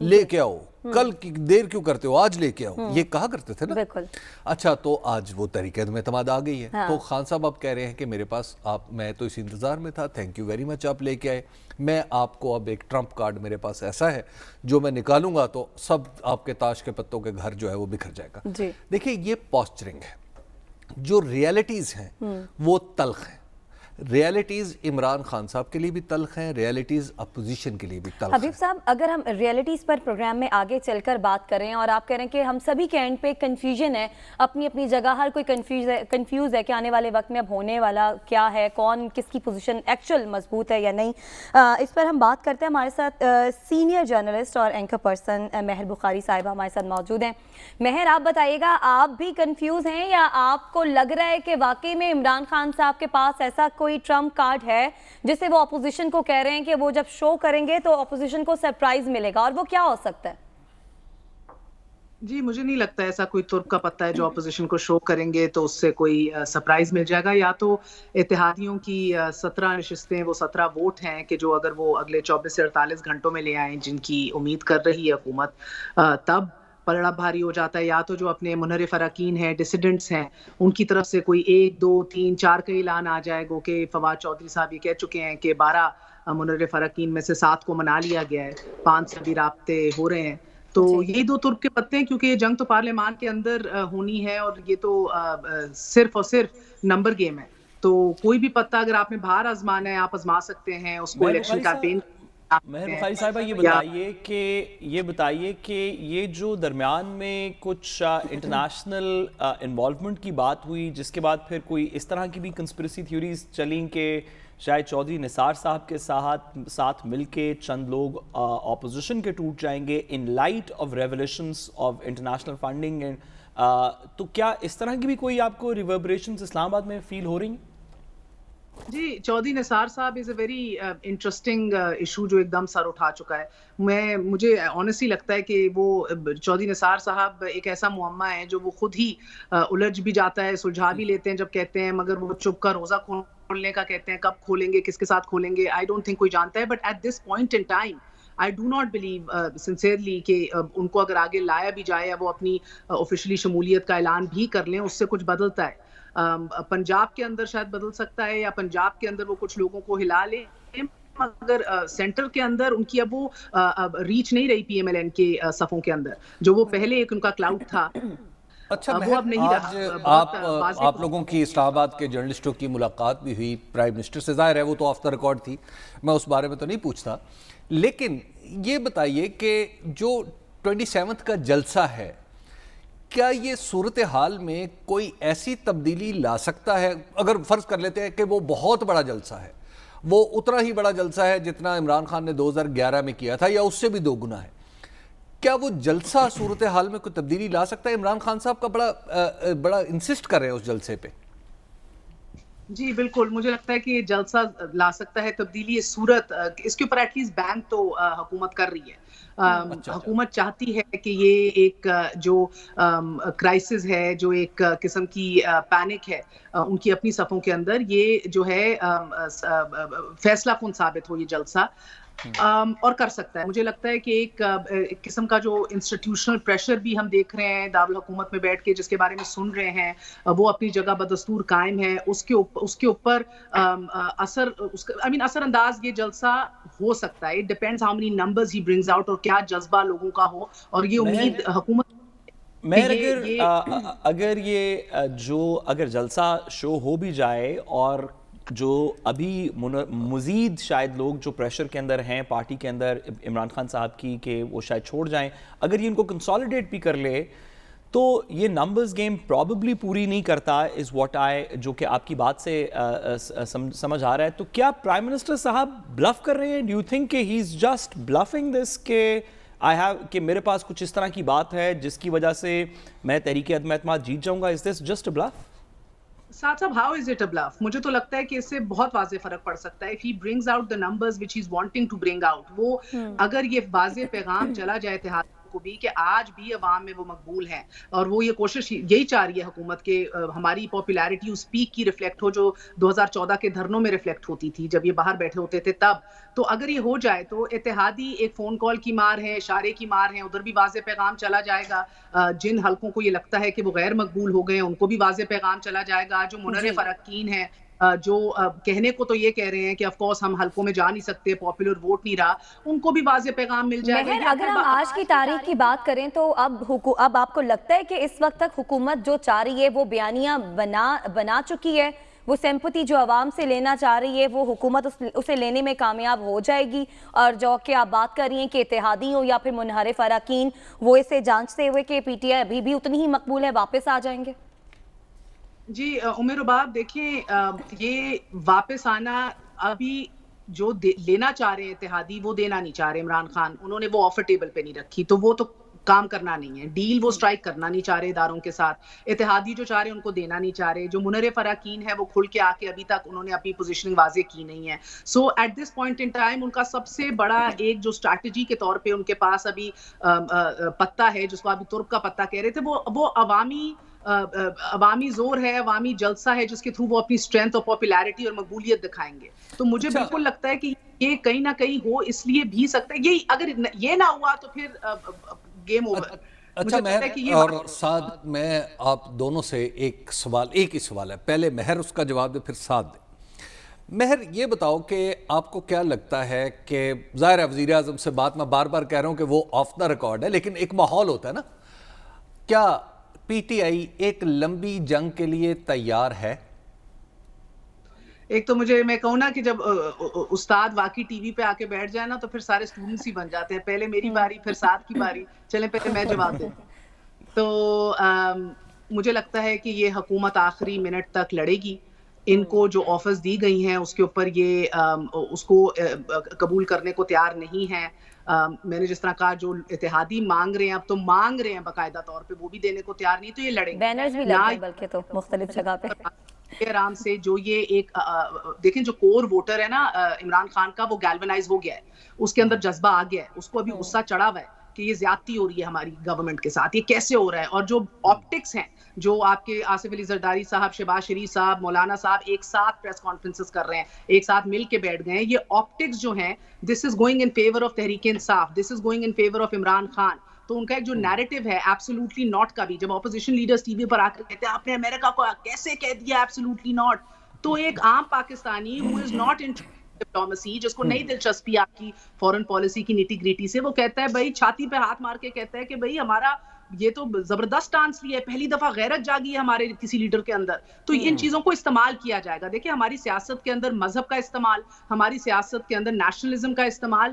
لے کے آؤ, کل کی دیر کیوں کرتے ہو, آج لے کے آؤ, یہ کہا کرتے تھے نا. بالکل. اچھا تو آج وہ تحریک عدم اعتماد آ گئی ہے, تو خان صاحب اب کہہ رہے ہیں کہ میرے پاس آپ, میں تو اسی انتظار میں تھا, تھینک یو ویری مچ آپ لے کے آئے, میں آپ کو اب ایک ٹرمپ کارڈ میرے پاس ایسا ہے جو میں نکالوں گا تو سب آپ کے تاش کے پتوں کے گھر جو ہے وہ بکھر جائے گا. دیکھیں یہ پوسچرنگ ہے, جو ریالٹیز ہیں وہ تلخ ہیں. ریالٹیز عمران خان صاحب کے لیے بھی تلخ ہیں, ریالٹیز اپوزیشن کے لیے بھی تلخ ہیں. حبیب صاحب, اگر ہم ریالٹیز پر پروگرام میں آگے چل کر بات کریں اور آپ کہہ رہے ہیں کہ ہم سبھی کے اینڈ پہ کنفیوژن ہے, اپنی اپنی جگہ ہر کوئی کنفیوز ہے کہ آنے والے وقت میں اب ہونے والا کیا ہے, کون کس کی پوزیشن ایکچوئل مضبوط ہے یا نہیں, اس پر ہم بات کرتے ہیں. ہمارے ساتھ سینئر جرنلسٹ اور اینکر پرسن مہر بخاری صاحبہ ہمارے ساتھ موجود ہیں. مہر, آپ بتائیے گا, آپ بھی کنفیوز ہیں یا آپ کو لگ رہا ہے کہ واقعی میں عمران خان صاحب کے پاس ایسا کوئی ٹرمپ کارڈ ہے جسے وہ اپوزیشن کو کہہ رہے ہیں کہ وہ جب شو کریں گے تو اپوزیشن کو سرپرائز ملے گا, اور وہ کیا ہو سکتا ہے؟ جی مجھے نہیں لگتا ایسا کوئی ترک کا پتہ ہے جو اپوزیشن کو شو کریں گے تو اس سے کوئی سرپرائز مل جائے گا. یا تو اتحادیوں کی 17 نشستیں, وہ 17 ووٹ ہیں کہ جو اگر وہ اگلے 24 سے 48 گھنٹوں میں لے آئیں, جن کی امید کر رہی ہے حکومت, تب پلڑا بھاری ہو جاتا ہے. یا تو جو اپنے منحرف اراکین ہیں, ڈیسیڈنٹس ہیں, ان کی طرف سے کوئی 1 2 3 4 کا اعلان آ جائے گا کہ فواد چودھری صاحب یہ کہہ چکے ہیں کہ 12 منحرف اراکین میں سے 7 کو منا لیا گیا ہے, 5 سے بھی رابطے ہو رہے ہیں. تو یہی 2 ترک کے پتے ہیں, کیونکہ یہ جنگ تو پارلیمان کے اندر ہونی ہے اور یہ تو صرف اور صرف نمبر گیم ہے. تو کوئی بھی پتہ اگر آپ نے باہر آزمانا ہے آپ آزما سکتے ہیں اس کو الیکشن کیمپین. مہر بخاری صاحبہ, یہ بتائیے کہ یہ جو درمیان میں کچھ انٹرنیشنل انوالومنٹ کی بات ہوئی, جس کے بعد پھر کوئی اس طرح کی بھی کنسپریسی تھیوریز چلیں کہ شاید چودھری نثار صاحب کے ساتھ مل کے چند لوگ اپوزیشن کے ٹوٹ جائیں گے in light of revelations of international funding, تو کیا اس طرح کی بھی کوئی آپ کو ریوربریشنز اسلام آباد میں فیل ہو رہی ہیں؟ جی, چودھری نثار صاحب از اے ویری انٹرسٹنگ ایشو جو ایک دم سر اٹھا چکا ہے. مجھے آنیسٹلی لگتا ہے کہ وہ چودھری نثار صاحب ایک ایسا معمہ ہے جو وہ خود ہی الجھ بھی جاتا ہے, سلجھا بھی لیتے ہیں جب کہتے ہیں, مگر وہ چپ کا روزہ کھولنے کا کہتے ہیں, کب کھولیں گے, کس کے ساتھ کھولیں گے, آئی ڈونٹ تھنک کوئی جانتا ہے. But at this point in time I do not believe sincerely کہ ان کو اگر آگے لایا بھی جائے یا وہ اپنی آفیشلی شمولیت کا اعلان بھی کر لیں, اس سے کچھ بدلتا ہے. پنجاب کے اندر شاید بدل سکتا ہے, یا پنجاب کے اندر وہ کچھ لوگوں کو ہلا لیں, مگر سینٹر کے اندر ان کی اب وہ ریچ نہیں رہی پی ایم ایل این کے صفوں کے اندر, جو وہ پہلے ایک ان کا کلاؤڈ تھا. اچھا مہر, آج آپ لوگوں کی اسلام آباد کے جرنلسٹوں کی ملاقات بھی ہوئی پرائم منسٹر سے, ظاہر ہے وہ تو آف دا ریکارڈ تھی, میں اس بارے میں تو نہیں پوچھتا, لیکن یہ بتائیے کہ جو 27 کا جلسہ ہے, کیا یہ صورتحال میں کوئی ایسی تبدیلی لا سکتا ہے؟ اگر فرض کر لیتے ہیں کہ وہ بہت بڑا جلسہ ہے, وہ اتنا ہی بڑا جلسہ ہے جتنا عمران خان نے 2011 میں کیا تھا یا اس سے بھی 2 گنا ہے, کیا وہ جلسہ صورتحال میں کوئی تبدیلی لا سکتا ہے؟ عمران خان صاحب کا بڑا انسسٹ کر رہے ہیں اس جلسے پہ. جی بالکل, مجھے لگتا ہے کہ یہ جلسہ لا سکتا ہے تبدیلی. صورت اس کے اوپر ایٹ لیسٹ بینک تو حکومت کر رہی ہے. حکومت چاہتی ہے کہ یہ ایک جو کرائسس ہے, جو ایک قسم کی پینک ہے ان کی اپنی صفوں کے اندر, یہ جو ہے فیصلہ کن ثابت ہو یہ جلسہ, اور کر سکتا ہے. مجھے لگتا ہے کہ ایک قسم کا جو انسٹیٹیوشنل پریشر بھی ہم دیکھ رہے ہیں دارالحکومت میں بیٹھ کے, جس کے بارے میں سن رہے ہیں, وہ اپنی جگہ بدستور قائم ہے. اس کے اوپر اثر انداز یہ جلسہ ہو سکتا ہے. It depends how many numbers he brings out, اور کیا جذبہ لوگوں کا ہو, اور یہ امید حکومت. اگر جلسہ شو ہو بھی جائے, اور جو ابھی مزید شاید لوگ جو پریشر کے اندر ہیں پارٹی کے اندر عمران خان صاحب کی کہ وہ شاید چھوڑ جائیں, اگر یہ ان کو کنسالیڈیٹ بھی کر لے تو یہ نمبرز گیم پرابیبلی پوری نہیں کرتا, از واٹ جو کہ آپ کی بات سے سمجھ آ رہا ہے. تو کیا پرائم منسٹر صاحب بلف کر رہے ہیں؟ ڈو یو تھنک کہ ہی از جسٹ بلفنگ دس کہ میرے پاس کچھ اس طرح کی بات ہے جس کی وجہ سے میں تحریک عدم اعتماد جیت جاؤں گا؟ از دس جسٹ اے بلف؟ ساتھ صاحب, how is it a bluff? مجھے تو لگتا ہے کہ اس سے بہت واضح فرق پڑ سکتا ہے. If he brings out the numbers which he's wanting to bring out, وہ اگر یہ واضح پیغام چلا جائے اتحاد کو بھی کہ آج بھی عوام میں وہ مقبول ہیں, اور وہ یہ کوشش یہی چاہ رہی ہے حکومت کہ ہماری پاپولیرٹی اس پیک کی ریفلیکٹ ہو جو 2014 کے دھرنوں میں ریفلیکٹ ہوتی تھی جب یہ باہر بیٹھے ہوتے تھے تب. تو اگر یہ ہو جائے تو اتحادی ایک فون کال کی مار ہے, اشارے کی مار ہے, ادھر بھی واضح پیغام چلا جائے گا. جن حلقوں کو یہ لگتا ہے کہ وہ غیر مقبول ہو گئے ہیں ان کو بھی واضح پیغام چلا جائے گا. جو منحرف اراکین ہیں جو کہنے کو تو یہ کہہ رہے ہیں کہ آف کورس ہم حلقوں میں جا نہیں سکتے, پاپولر ووٹ نہیں رہا, ان کو بھی واضح پیغام مل جائے گا. مہر, اگر ہم آج کی تاریخ کی بات کریں تو اب آپ کو لگتا ہے کہ اس وقت تک حکومت جو چاہ رہی ہے وہ بیانیہ بنا چکی ہے, وہ سمپتی جو عوام سے لینا چاہ رہی ہے وہ حکومت اسے لینے میں کامیاب ہو جائے گی, اور جو کہ آپ بات کر رہی ہیں کہ اتحادی ہو یا پھر منحرف اراکین وہ اسے جانچتے ہوئے کہ پی ٹی آئی ابھی بھی اتنی ہی مقبول ہے واپس آ جائیں گے؟ جی عمر رباب, دیکھیں یہ واپس آنا ابھی جو لینا چاہ رہے ہیں اتحادی وہ دینا نہیں چاہ رہے عمران خان, انہوں نے وہ آفر ٹیبل پہ نہیں رکھی, تو وہ تو کام کرنا نہیں ہے. ڈیل وہ سٹرائک کرنا نہیں چاہ رہے اداروں کے ساتھ, اتحادی جو چاہ رہے ہیں ان کو دینا نہیں چاہ رہے. جو منحرف اراکین ہے وہ کھل کے آ کے ابھی تک انہوں نے اپنی پوزیشننگ واضح کی نہیں ہے. So at this point in time ان کا سب سے بڑا ایک جو اسٹریٹجی کے طور پہ ان کے پاس ابھی پتہ ہے, جس کو ابھی ترک کا پتہ کہہ رہے تھے, وہ عوامی زور ہے, عوامی جلسہ ہے, جس کے تھرو وہ اپنی اسٹرینتھ اور پاپولیرٹی اور مقبولیت دکھائیں گے. تو مجھے بالکل لگتا ہے کہ یہ کہیں نہ کہیں ہو اس لیے بھی سکتا ہے, یہ اگر یہ نہ ہوا تو پھر گیم اوور. اچھا مہر اور سعد, میں آپ دونوں سے ایک ہی سوال ہے, پہلے مہر اس کا جواب دے پھر سعد دے. مہر یہ بتاؤ کہ آپ کو کیا لگتا ہے کہ ظاہر ہے وزیر اعظم سے بات میں بار بار کہہ رہا ہوں کہ وہ آف دا ریکارڈ ہے, لیکن ایک ماحول ہوتا ہے نا, کیا پی ٹی آئی ایک لمبی جنگ کے لیے تیار ہے؟ ایک تو میں کہوں نا کہ جب استاد واقعی ٹی وی پہ آ کے بیٹھ جائے نا تو پھر سارے اسٹوڈنٹس ہی بن جاتے ہیں, پہلے میری باری پھر سعد کی باری, چلیں پہلے میں جواب دوں. تو مجھے لگتا ہے کہ یہ حکومت آخری منٹ تک لڑے گی. ان کو جو آفرز دی گئی ہیں اس کے اوپر یہ اس کو قبول کرنے کو تیار نہیں ہیں. میں نے جس طرح کہا جو اتحادی مانگ رہے ہیں, اب تو مانگ رہے ہیں باقاعدہ طور پہ, وہ بھی دینے کو تیار نہیں, تو یہ لڑیں گے. بینرز بھی لگے ہیں بلکہ تو مختلف جگہ پہ آرام سے. جو یہ ایک دیکھیں جو کور ووٹر ہے نا عمران خان کا, وہ گیلونائز ہو گیا ہے, اس کے اندر جذبہ آ گیا ہے, اس کو ابھی غصہ چڑھا ہوا ہے کہ یہ زیادتی ہو رہی ہے ہماری گورنمنٹ کے ساتھ, یہ کیسے ہو رہا ہے. اور جو آپٹکس ہیں, جو آپ کے آصف علی زرداری صاحب, شہباز شریف صاحب, مولانا صاحب ایک ساتھ پریس کانفرنسز کر رہے ہیں, ایک ساتھ مل کے بیٹھ گئے ہیں, یہ آپٹکس جو ہیں this is going in favour of Tehreek Insaf, this is going in favour of Imran Khan. تو ان کا ایک جو نیریٹو ہے ایبسولوٹلی ناٹ کا بھی, جب اپوزیشن لیڈرز ٹی وی پر آ کر کہتے ہیں آپ نے امریکہ کو کیسے کہہ دیا ایبسولوٹلی ناٹ, تو ایک عام Pakistani who is not interested in diplomacy, جس کو نہیں دلچسپی آپ کی فورن پالیسی کی نیٹی گریٹی سے, وہ کہتا ہے بھائی, چھاتی پہ ہاتھ مار کے کہتا ہے کہ بھائی ہمارا یہ تو زبردست ڈانس لیا ہے, پہلی دفعہ غیرت جاگی ہے ہمارے کسی لیڈر کے اندر. تو ان چیزوں کو استعمال کیا جائے گا. دیکھیں ہماری سیاست کے اندر مذہب کا استعمال, ہماری سیاست کے اندر نیشنلزم کا استعمال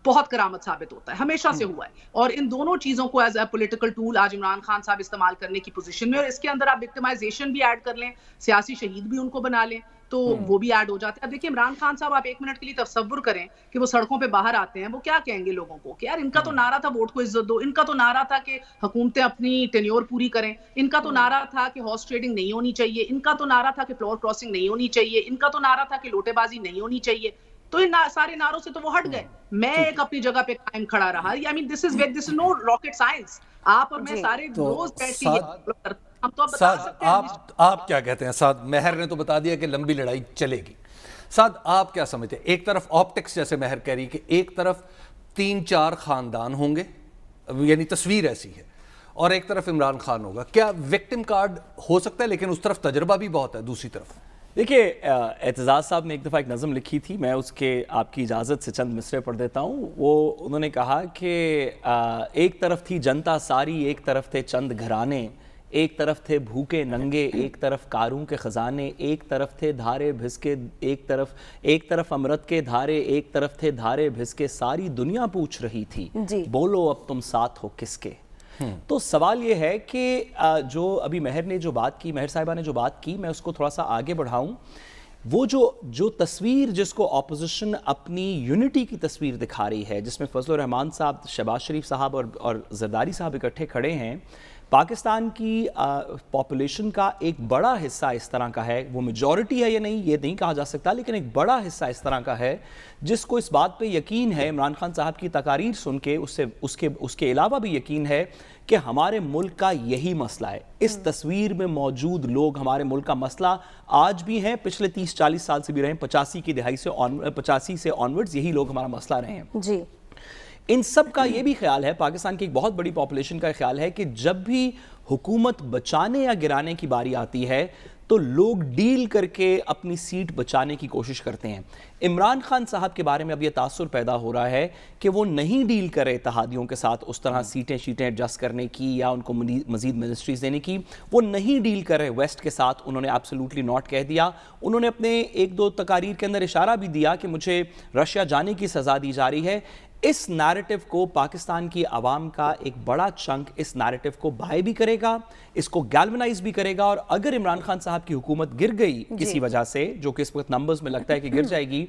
بہت کرامت ثابت ہوتا ہے, ہمیشہ سے ہوا ہے, اور ان دونوں چیزوں کو ایز اے پولیٹیکل ٹول آج عمران خان صاحب استعمال کرنے کی پوزیشن میں, اور اس کے اندر آپ وکٹمائزیشن بھی ایڈ کر لیں, سیاسی شہید بھی ان کو بنا لیں, تو وہ بھی ایڈ ہو جاتے ہیں. اب دیکھیں عمران خان صاحب, آپ ایک منٹ کے لیے تصور کریں کہ وہ سڑکوں پہ باہر آتے ہیں, وہ کیا کہیں گے لوگوں کو کہ یار ان کا تو نعرہ تھا ووٹ کو عزت دو, ان کا تو نعرہ تھا کہ حکومتیں اپنی ٹینیور پوری کریں, ان کا تو نعرہ تھا کہ ہارس ٹریڈنگ نہیں ہونی چاہیے, ان کا تو نعرہ تھا کہ فلور کراسنگ نہیں ہونی چاہیے, ان کا تو نعرہ تھا کہ لوٹے بازی نہیں ہونی چاہیے. تو ان سارے نعروں سے تو وہ ہٹ گئے, میں ایک اپنی جگہ پہ قائم کھڑا رہا. I mean this is no rocket science. آپ اور میں سارے روز بیٹھ کے آپ کیا کہتے ہیں سعد؟ مہر نے تو بتا دیا کہ لمبی لڑائی چلے گی. سعد آپ کیا سمجھتے ہیں؟ ایک طرف آپٹکس جیسے مہر کہہ رہی کہ ایک طرف 3-4 خاندان ہوں گے, یعنی تصویر ایسی ہے, اور ایک طرف عمران خان ہوگا. کیا وکٹم کارڈ ہو سکتا ہے؟ لیکن اس طرف تجربہ بھی بہت ہے دوسری طرف. دیکھیے اعتزاز صاحب نے ایک دفعہ ایک نظم لکھی تھی, میں اس کے آپ کی اجازت سے چند مصرے پڑھ دیتا ہوں. انہوں نے کہا کہ ایک طرف تھی جنتا ساری, ایک طرف تھے چند گھرانے, ایک طرف تھے بھوکے ننگے, ایک طرف کاروں کے خزانے, ایک طرف تھے دھارے بھسکے, ایک طرف امرت کے دھارے, ایک طرف تھے دھارے بھسکے, ساری دنیا پوچھ رہی تھی بولو اب تم ساتھ ہو کس کے. تو سوال یہ ہے کہ جو ابھی مہر نے جو بات کی, مہر صاحبہ نے جو بات کی, میں اس کو تھوڑا سا آگے بڑھاؤں. وہ جو تصویر جس کو اپوزیشن اپنی یونٹی کی تصویر دکھا رہی ہے, جس میں فضل الرحمان صاحب, شہباز شریف صاحب اور زرداری صاحب اکٹھے کھڑے ہیں, پاکستان کی پاپولیشن کا ایک بڑا حصہ اس طرح کا ہے, وہ میجورٹی ہے یا نہیں یہ نہیں کہا جا سکتا, لیکن ایک بڑا حصہ اس طرح کا ہے جس کو اس بات پہ یقین ہے, عمران خان صاحب کی تقاریر سن کے اس کے علاوہ بھی یقین ہے کہ ہمارے ملک کا یہی مسئلہ ہے. اس تصویر میں موجود لوگ ہمارے ملک کا مسئلہ آج بھی ہیں, پچھلے 30-40 سال سے بھی رہے ہیں, 85 کی دہائی سے 85 سے آنورڈز یہی لوگ ہمارا مسئلہ رہے ہیں. جی, ان سب کا یہ بھی خیال ہے, پاکستان کی ایک بہت بڑی پاپولیشن کا خیال ہے کہ جب بھی حکومت بچانے یا گرانے کی باری آتی ہے تو لوگ ڈیل کر کے اپنی سیٹ بچانے کی کوشش کرتے ہیں. عمران خان صاحب کے بارے میں اب یہ تاثر پیدا ہو رہا ہے کہ وہ نہیں ڈیل کرے اتحادیوں کے ساتھ اس طرح سیٹیں ایڈجسٹ کرنے کی یا ان کو مزید منسٹریز دینے کی, وہ نہیں ڈیل کر رہے ویسٹ کے ساتھ. انہوں نے ایبسلیوٹلی ناٹ کہہ دیا. انہوں نے اپنے 1-2 تقاریر کے اندر اشارہ بھی دیا کہ مجھے رشیا جانے کی سزا دی جا رہی ہے. اس نیریٹو کو پاکستان کی عوام کا ایک بڑا چنک اس نیریٹو کو بائے بھی کرے گا, اس کو گیلونائز بھی کرے گا, اور اگر عمران خان صاحب کی حکومت گر گئی کسی وجہ سے, جو کہ اس وقت نمبرز میں لگتا ہے کہ گر جائے گی,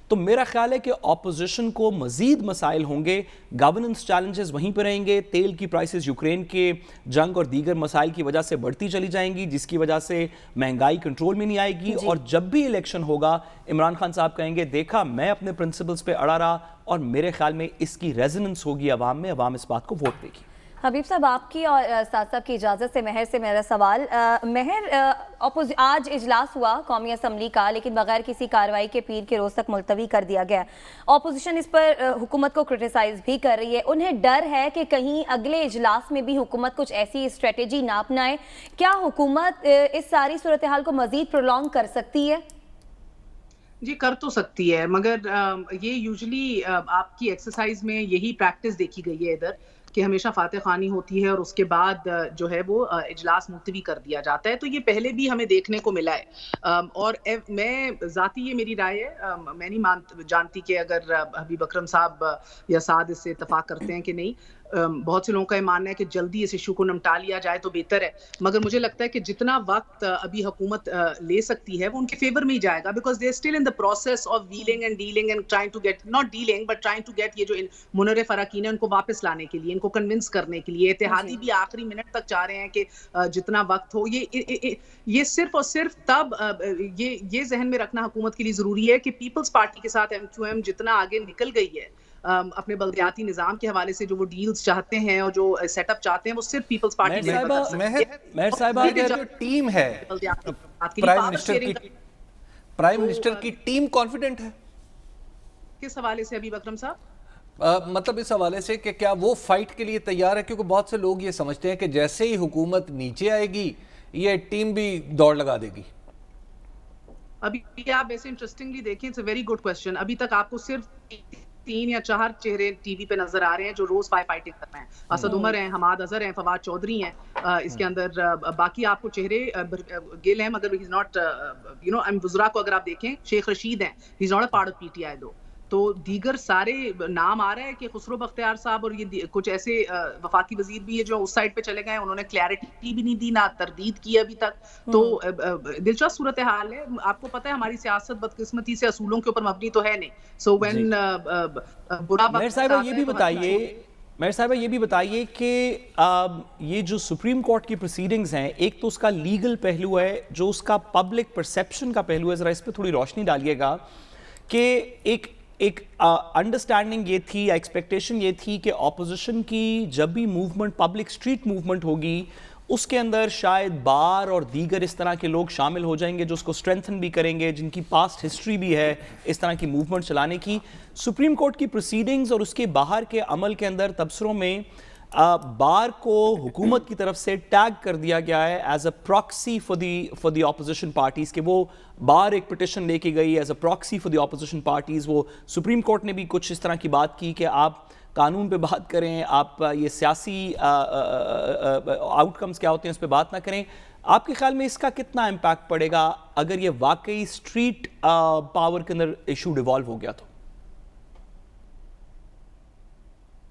تو میرا خیال ہے کہ اپوزیشن کو مزید مسائل ہوں گے, گورننس چیلنجز وہیں پہ رہیں گے, تیل کی پرائسز یوکرین کے جنگ اور دیگر مسائل کی وجہ سے بڑھتی چلی جائیں گی, جس کی وجہ سے مہنگائی کنٹرول میں نہیں آئے گی. اور جب بھی الیکشن ہوگا عمران خان صاحب کہیں گے دیکھا میں اپنے پرنسپلز پہ اڑا رہا, اور میرے خیال میں اس کی ریزوننس ہوگی عوام میں, عوام اس بات کو ووٹ دے گی. حبیب صاحب آپ کی اور سعد صاحب کی اجازت سے مہر سے میرا سوال. مہر, آج اجلاس ہوا قومی اسمبلی کا, لیکن بغیر کسی کارروائی کے پیر کے روز تک ملتوی کر دیا گیا. اپوزیشن اس پر حکومت کو کرٹیسائز بھی کر رہی ہے. انہیں ڈر ہے کہ کہیں اگلے اجلاس میں بھی حکومت کچھ ایسی اسٹریٹجی نہ اپنائے. کیا حکومت اس ساری صورتحال کو مزید پرولونگ کر سکتی ہے؟ جی, کر تو سکتی ہے, مگر یہ یوزلی آپ کی ایکسرسائز میں یہی پریکٹس دیکھی گئی ہے ادھر کہ ہمیشہ فاتح خوانی ہوتی ہے اور اس کے بعد جو ہے وہ اجلاس ملتوی کر دیا جاتا ہے. تو یہ پہلے بھی ہمیں دیکھنے کو ملا ہے, اور میں ذاتی یہ میری رائے ہے, میں نہیں جانتی کہ اگر حبیب اکرم صاحب یا سعد اس سے اتفاق کرتے ہیں کہ نہیں. بہت سے لوگوں کا یہ ماننا ہے کہ جلدی اس ایشو کو نمٹا لیا جائے تو بہتر ہے, مگر مجھے لگتا ہے کہ جتنا وقت ابھی حکومت لے سکتی ہے وہ ان کے فیور میں ہی جائے گا, because they still in the process of wheeling and dealing and trying to get, not dealing but trying to get, یہ جو منرف اراکین ہے ان کو واپس لانے کے لیے, ان کو کنونس کرنے کے لیے. اتحادی بھی آخری منٹ تک چاہ رہے ہیں کہ جتنا وقت ہو, یہ صرف اور صرف تب یہ ذہن میں رکھنا حکومت کے لیے ضروری ہے کہ پیپلز پارٹی کے ساتھ ایم جتنا آگے نکل گئی ہے اپنے بلدیاتی نظام کے حوالے سے, جو وہ ڈیلز چاہتے ہیں اور جو سیٹ اپ چاہتے ہیں, وہ صرف پیپلز پارٹی مہر صاحبہ جو ٹیم ہے پرائم منسٹر کی ٹیم کانفیڈنٹ ہے کس حوالے سے حبیب اکرم صاحب؟ مطلب اس حوالے سے کہ کیا وہ فائٹ کے لیے تیار ہے, کیونکہ بہت سے لوگ یہ سمجھتے ہیں کہ جیسے ہی حکومت نیچے آئے گی یہ ٹیم بھی دوڑ لگا دے گی. ابھی آپ ایسے انٹرسٹنگلی دیکھیں, it's a very good question. ابھی تک آپ کو صرف 3 یا 4 چہرے ٹی وی پہ نظر آ رہے ہیں جو روز فائٹنگ کر رہے ہیں. اسد عمر ہیں, حماد اظہر ہیں, فواد چودھری ہیں, اس کے اندر باقی آپ کو چہرے گل ہیں, مگر ہی از ناٹ وزراء کو اگر آپ دیکھیں, شیخ رشید ہیں, he is not a part of P T I. تو دیگر سارے نام آ رہا ہے کہ خسرو بختیار صاحب اور یہ کچھ ایسے وفاقی وزیر بھی ہے جو اس سائڈ پہ چلے گئے, انہوں نے کلیئرٹی بھی نہیں دی, نہ تردید کی ابھی تک. تو دلچسپ صورتحال ہے. آپ کو پتہ ہے ہماری سیاست بدقسمتی سے اصولوں کے اوپر مبنی تو ہے نہیں. سو وین برا مہر صاحبہ یہ بھی بتائیے کہ یہ جو سپریم کورٹ کی پروسیڈنگز ہیں, ایک تو اس کا لیگل پہلو ہے, جو اس کا پبلک پرسیپشن کا پہلو ہے, ذرا اس پہ تھوڑی روشنی ڈالیے گا کہ ایک انڈرسٹینڈنگ یہ تھی, ایکسپیکٹیشن یہ تھی کہ اپوزیشن کی جب بھی موومنٹ, پبلک سٹریٹ موومنٹ ہوگی, اس کے اندر شاید بار اور دیگر اس طرح کے لوگ شامل ہو جائیں گے جو اس کو اسٹرینتھن بھی کریں گے, جن کی پاسٹ ہسٹری بھی ہے اس طرح کی موومنٹ چلانے کی. سپریم کورٹ کی پروسیڈنگز اور اس کے باہر کے عمل کے اندر تبصروں میں بار کو حکومت کی طرف سے ٹیگ کر دیا گیا ہے as a proxy for the opposition parties, کہ وہ بار ایک پٹیشن لے کے گئی as a proxy for the opposition parties. وہ سپریم کورٹ نے بھی کچھ اس طرح کی بات کی کہ آپ قانون پہ بات کریں, آپ یہ سیاسی آؤٹ کمز کیا ہوتے ہیں اس پہ بات نہ کریں. آپ کے خیال میں اس کا کتنا امپیکٹ پڑے گا اگر یہ واقعی اسٹریٹ پاور کے اندر ایشو ڈیوالو ہو گیا تو؟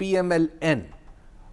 PMLN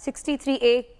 63A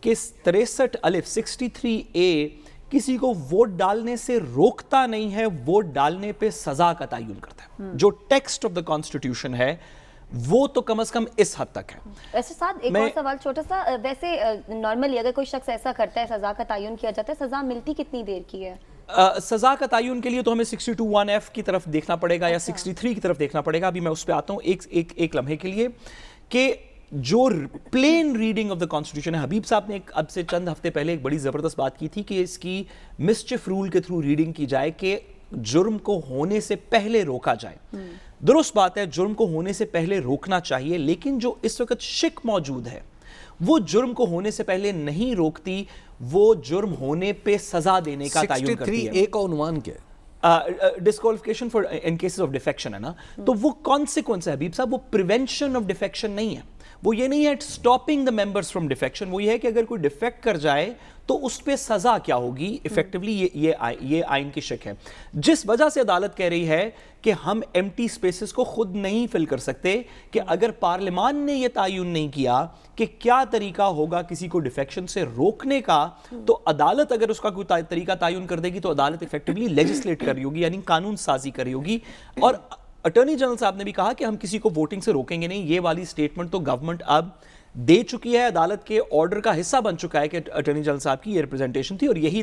کہ 63A کسی کو ووٹ ڈالنے سے روکتا نہیں ہے, ووٹ ڈالنے پہ سزا کا تعین کرتا ہے. جو ٹیکسٹ آف دا کانسٹیٹیوشن ہے وہ تو کم از کم اس حد تک ہے. ویسے ساتھ ایک اور سوال چھوٹا سا, ویسے نارملی اگر کوئی شخص ایسا کرتا ہے, سزا کا تعین کیا جاتا ہے, سزا ملتی کتنی دیر کی ہے؟ سزا کا تعین کے لیے تو ہمیں 62(1)(f) کی طرف دیکھنا پڑے گا یا 63 کی طرف دیکھنا پڑے گا. ابھی میں اس پہ آتا ہوں ایک لمحے کے لیے کہ جو plain reading of the constitution ہے, حبیب صاحب نے اب سے چند ہفتے پہلے ایک بڑی زبردست بات کی تھی کہ اس کی مسچف رول کے تھرو ریڈنگ کی جائے کہ جرم کو ہونے سے پہلے روکا جائے. درست بات ہے, جرم کو ہونے سے پہلے روکنا چاہیے, لیکن جو اس وقت شک موجود ہے وہ جرم کو ہونے سے پہلے نہیں روکتی, وہ جرم ہونے پہ سزا دینے کا تعین کرتی ہے. 63A کا عنوان کیا ہے؟ Disqualification for in cases of defection ہے نا, تو وہ کانسیکوینس ہے حبیب صاحب, وہ پریونشن آف ڈیفیکشن نہیں ہے. وہ یہ نہیں ہے stopping the members from defection, وہ یہ ہے کہ اگر کوئی ڈیفیکٹ کر جائے تو اس پہ سزا کیا ہوگی. ایفیکٹولی یہ آئین کی شک ہے, جس وجہ سے عدالت کہہ رہی ہے کہ ہم ایمٹی سپیسز کو خود نہیں فل کر سکتے, کہ اگر پارلیمان نے یہ تعین نہیں کیا کہ کیا طریقہ ہوگا کسی کو ڈیفیکشن سے روکنے کا, تو عدالت اگر اس کا کوئی طریقہ تعین کر دے گی تو عدالت ایفیکٹولی لیجسلیٹ کر رہی ہوگی, یعنی قانون سازی کر رہی ہوگی. اور اٹارنی جنرل صاحب نے بھی کہا کہ ہم کسی کو ووٹنگ سے روکیں گے نہیں. یہ والی سٹیٹمنٹ تو گورنمنٹ اب دے چکی ہے, عدالت کے آرڈر کا حصہ بن چکا ہے کہ اٹارنی جنرل صاحب کی یہ ریپرزنٹیشن تھی, اور یہی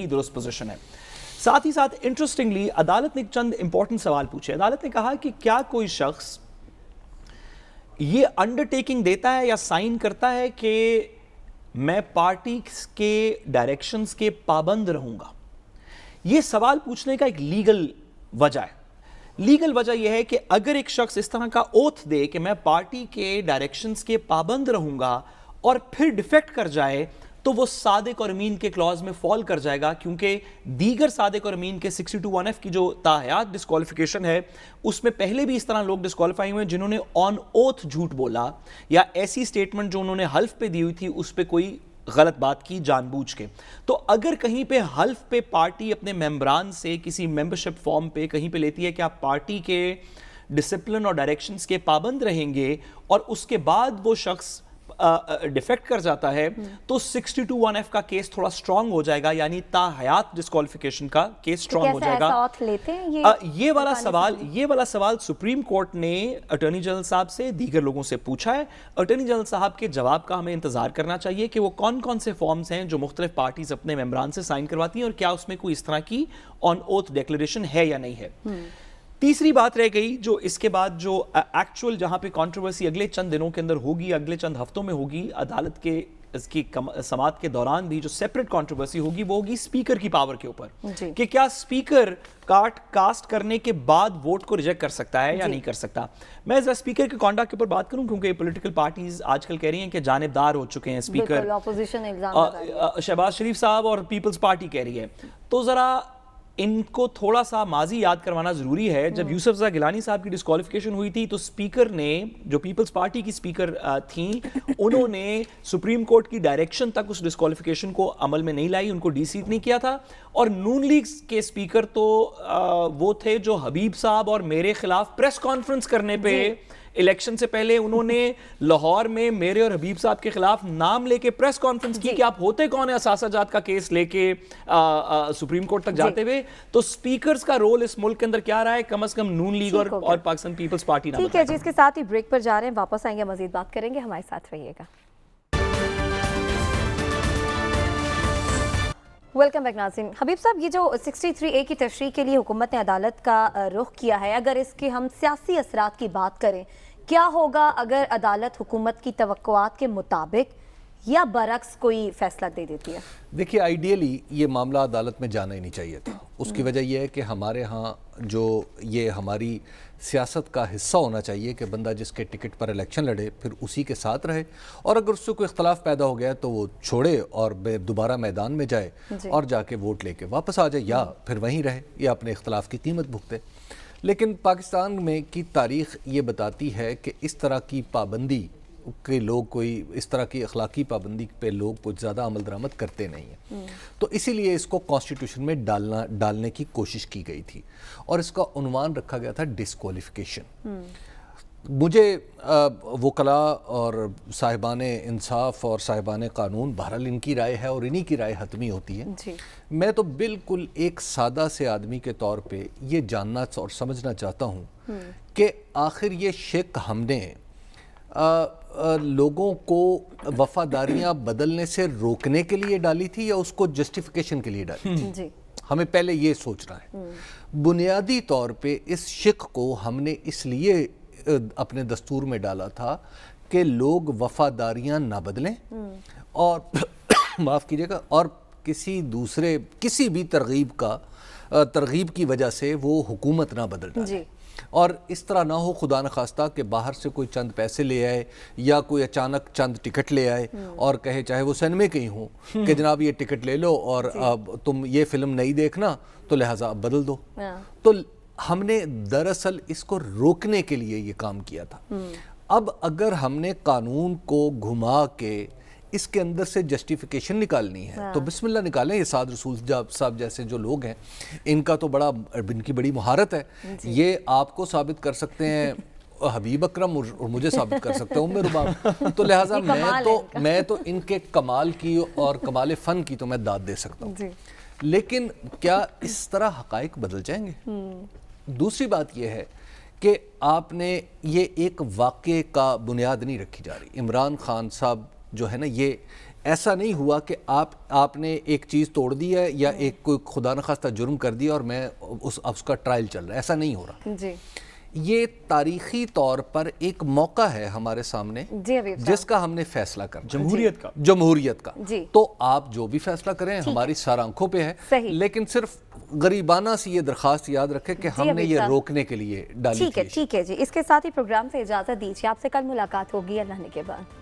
درست پوزیشن ہے. ساتھ ہی ساتھ انٹرسٹنگلی عدالت نے چند امپورٹنٹ سوال پوچھے. عدالت نے کہا کہ کیا کوئی شخص یہ انڈرٹیکنگ دیتا ہے یا سائن کرتا ہے کہ میں پارٹی کے ڈائریکشنز کے پابند رہوں گا. یہ سوال پوچھنے کا ایک لیگل وجہ ہے. لیگل وجہ یہ ہے کہ اگر ایک شخص اس طرح کا اوتھ دے کہ میں پارٹی کے ڈائریکشنز کے پابند رہوں گا اور پھر ڈیفیکٹ کر جائے, تو وہ صادق اور امین کے کلوز میں فال کر جائے گا, کیونکہ دیگر صادق اور امین کے 62(1)(f) کی جو تاحیات ڈسکوالیفیکیشن ہے اس میں پہلے بھی اس طرح لوگ ڈسکوالیفائی ہوئے جنہوں نے آن اوتھ جھوٹ بولا یا ایسی سٹیٹمنٹ جو انہوں نے حلف پہ دی ہوئی تھی اس پہ کوئی غلط بات کی جان بوجھ کے. تو اگر کہیں پہ حلف پہ پارٹی اپنے ممبران سے کسی ممبرشپ فارم پہ کہیں پہ لیتی ہے کہ آپ پارٹی کے ڈسپلن اور ڈائریکشنز کے پابند رہیں گے, اور اس کے بعد وہ شخص ڈیفیکٹ کر جاتا ہے, تو 62(1)(f) کا کیس تھوڑا سٹرونگ ہو جائے گا, یعنی تا حیات ڈسکوالیفیکیشن کا کیس سٹرونگ ہو جائے گا. یہ والا سوال سپریم کورٹ نے اٹارنی جنرل صاحب سے دیگر لوگوں سے پوچھا ہے. اٹارنی جنرل صاحب کے جواب کا ہمیں انتظار کرنا چاہیے کہ وہ کون سے فارمز ہیں جو مختلف پارٹیز اپنے ممبران سے سائن کرواتی ہیں, اور کیا اس میں کوئی اس طرح کی آن اوتھ ڈیکلیریشن ہے یا نہیں ہے. تیسری بات رہ گئی جو اس کے بعد جو ایکچوئل جہاں پہ کنٹروورسی اگلے چند دنوں کے اندر ہوگی, اگلے چند ہفتوں میں ہوگی, عدالت کے اس کی سماعت کے دوران بھی جو سیپریٹ کنٹروورسی ہوگی وہ ہوگی اسپیکر کی پاور کے اوپر, کہ کیا اسپیکر کاسٹ کرنے کے بعد ووٹ کو ریجیکٹ کر سکتا ہے یا نہیں کر سکتا. میں ذرا اسپیکر کے کانڈکٹ کے اوپر بات کروں, کیونکہ پولیٹیکل پارٹیز آج کل کہہ رہی ہیں کہ جانبدار ہو چکے ہیں اسپیکر. شہباز شریف صاحب اور پیپلز پارٹی کہہ رہی ہے, تو ذرا ان کو تھوڑا سا ماضی یاد کروانا ضروری ہے. جب یوسف رضا گیلانی صاحب کی ڈسکوالیفیکیشن ہوئی تھی تو اسپیکر نے, جو پیپلز پارٹی کی اسپیکر تھیں, انہوں نے سپریم کورٹ کی ڈائریکشن تک اس ڈسکوالیفیکیشن کو عمل میں نہیں لائی, ان کو ڈی سیٹ نہیں کیا تھا. اور نون لیگ کے اسپیکر تو وہ تھے جو حبیب صاحب اور میرے خلاف پریس کانفرنس کرنے پہ الیکشن سے پہلے انہوں نے لاہور میں میرے اور حبیب صاحب کے خلاف نام لے کے پریس کانفرنس کی کہ آپ ہوتے کون ہیں اثاثہ جات کا کیس لے کے سپریم کورٹ تک جاتے ہوئے. تو سپیکرز کا رول اس ملک کے اندر کیا رہا ہے, کم از کم نون لیگ اور پاکستان پیپلز پارٹی نہ. ٹھیک ہے جی, اس کے ساتھ ہی بریک پر جا رہے ہیں, واپس آئیں گے مزید بات کریں گے, ہمارے ساتھ رہیے گا. ویلکم بیک ناظرین. حبیب صاحب, یہ جو 63A کی تشریح کے لیے حکومت نے عدالت کا رخ کیا ہے, اگر اس کے ہم سیاسی اثرات کی بات کریں, کیا ہوگا اگر عدالت حکومت کی توقعات کے مطابق یا برعکس کوئی فیصلہ دے دیتی ہے؟ دیکھیے, آئیڈیلی یہ معاملہ عدالت میں جانا ہی نہیں چاہیے تھا. اس کی وجہ یہ ہے کہ ہمارے ہاں جو یہ ہماری سیاست کا حصہ ہونا چاہیے کہ بندہ جس کے ٹکٹ پر الیکشن لڑے پھر اسی کے ساتھ رہے, اور اگر اس سے کوئی اختلاف پیدا ہو گیا تو وہ چھوڑے اور دوبارہ میدان میں جائے اور جا کے ووٹ لے کے واپس آ جائے, یا پھر وہیں رہے یا اپنے اختلاف کی قیمت بھگتے. لیکن پاکستان میں کی تاریخ یہ بتاتی ہے کہ اس طرح کی پابندی کہ لوگ کوئی اس طرح کی اخلاقی پابندی پہ لوگ کچھ زیادہ عمل درآمد کرتے نہیں ہیں. تو اسی لیے اس کو کانسٹیٹیوشن میں ڈالنے کی کوشش کی گئی تھی, اور اس کا عنوان رکھا گیا تھا ڈسکوالیفیکیشن. مجھے وکلا اور صاحبان انصاف اور صاحبان قانون بہرحال ان کی رائے ہے اور انہی کی رائے حتمی ہوتی ہے. جی میں تو بالکل ایک سادہ سے آدمی کے طور پہ یہ جاننا اور سمجھنا چاہتا ہوں کہ آخر یہ شک ہم نے لوگوں کو وفاداریاں بدلنے سے روکنے کے لیے ڈالی تھی یا اس کو جسٹیفیکیشن کے لیے ڈالی تھی؟ جی ہمیں پہلے یہ سوچنا ہے. بنیادی طور پہ اس شک کو ہم نے اس لیے اپنے دستور میں ڈالا تھا کہ لوگ وفاداریاں نہ بدلیں اور معاف کیجیے گا، اور کسی بھی ترغیب کی وجہ سے وہ حکومت نہ بدل ڈالے. جی اور اس طرح نہ ہو خدا نخواستہ کہ باہر سے کوئی چند پیسے لے آئے یا کوئی اچانک چند ٹکٹ لے آئے اور کہے، چاہے وہ سینمے کہیں ہوں، کہ جناب یہ ٹکٹ لے لو اور اب تم یہ فلم نہیں دیکھنا تو لہٰذا اب بدل دو. تو ہم نے دراصل اس کو روکنے کے لیے یہ کام کیا تھا. اب اگر ہم نے قانون کو گھما کے اس کے اندر سے جسٹیفیکیشن نکالنی ہے تو بسم اللہ نکالیں. یہ سعد رسول صاحب جیسے جو لوگ ہیں ان کا تو ان کی بڑی مہارت ہے. یہ آپ کو ثابت کر سکتے ہیں حبیب اکرم اور مجھے ثابت کر سکتے ہیں ام رباب. تو لہٰذا میں تو ان کے کمال کی اور کمال فن کی تو میں داد دے سکتا ہوں. لیکن کیا اس طرح حقائق بدل جائیں گے؟ دوسری بات یہ ہے کہ آپ نے یہ ایک واقعے کا بنیاد نہیں رکھی جا رہی. عمران خان صاحب جو ہے نا، یہ ایسا نہیں ہوا کہ آپ نے ایک چیز توڑ دی ہے یا ایک کوئی خدا نخواستہ جرم کر دیا اور میں اس کا ٹرائل چل رہا ہے. ایسا نہیں ہو رہا. جی یہ تاریخی طور پر ایک موقع ہے ہمارے سامنے جس کا ہم نے فیصلہ کرنا، جمہوریت کا. تو آپ جو بھی فیصلہ کریں ہماری سار آنکھوں پہ ہے، لیکن صرف غریبانہ سی یہ درخواست یاد رکھے کہ ہم نے یہ روکنے کے لیے ڈالی تھی. ٹھیک ہے جی. اس کے ساتھ ہی پروگرام سے اجازت دیجیے. آپ سے کل ملاقات ہوگی اللہ نے کے بعد.